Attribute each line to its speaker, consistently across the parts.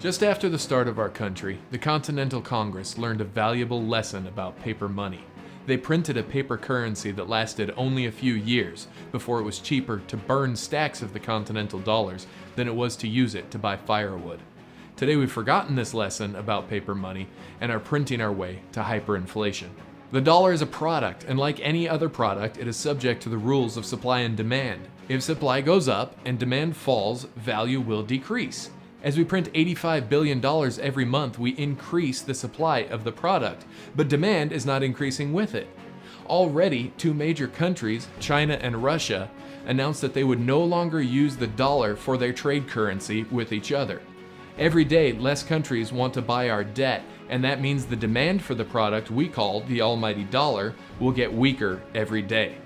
Speaker 1: Just after the start of our country, the Continental Congress learned a valuable lesson about paper money. They printed a paper currency that lasted only a few years before it was cheaper to burn stacks of the Continental dollars than it was to use it to buy firewood. Today we've forgotten this lesson about paper money and are printing our way to hyperinflation. The dollar is a product, and like any other product, it is subject to the rules of supply and demand. If supply goes up and demand falls, value will decrease. As we print $85 billion every month, we increase the supply of the product, but demand is not increasing with it. Already, two major countries, China and Russia, announced that they would no longer use the dollar for their trade currency with each other. Every day, less countries want to buy our debt, and that means the demand for the product we call the almighty dollar will get weaker every day.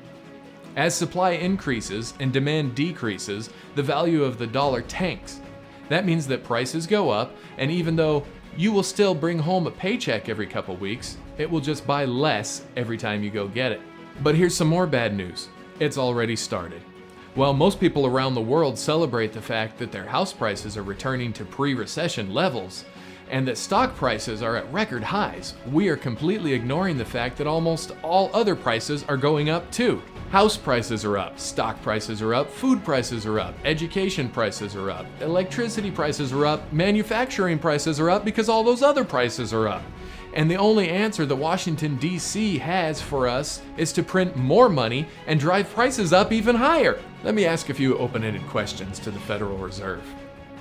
Speaker 1: As supply increases and demand decreases, the value of the dollar tanks. That means that prices go up, and even though you will still bring home a paycheck every couple weeks, it will just buy less every time you go get it. But here's some more bad news. It's already started. While most people around the world celebrate the fact that their house prices are returning to pre-recession levels, and that stock prices are at record highs, we are completely ignoring the fact that almost all other prices are going up too. House prices are up, stock prices are up, food prices are up, education prices are up, electricity prices are up, manufacturing prices are up because all those other prices are up. And the only answer that Washington, D.C. has for us is to print more money and drive prices up even higher. Let me ask a few open-ended questions to the Federal Reserve.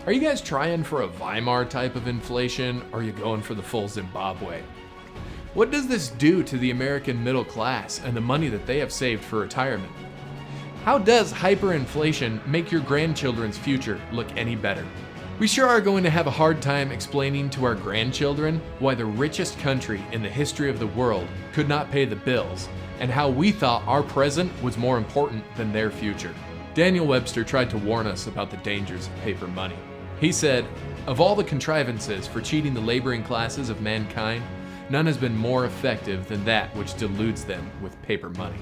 Speaker 1: Are you guys trying for a Weimar type of inflation, or are you going for the full Zimbabwe? What does this do to the American middle class and the money that they have saved for retirement? How does hyperinflation make your grandchildren's future look any better? We sure are going to have a hard time explaining to our grandchildren why the richest country in the history of the world could not pay the bills, and how we thought our present was more important than their future. Daniel Webster tried to warn us about the dangers of paper money. He said, "Of all the contrivances for cheating the laboring classes of mankind, none has been more effective than that which deludes them with paper money."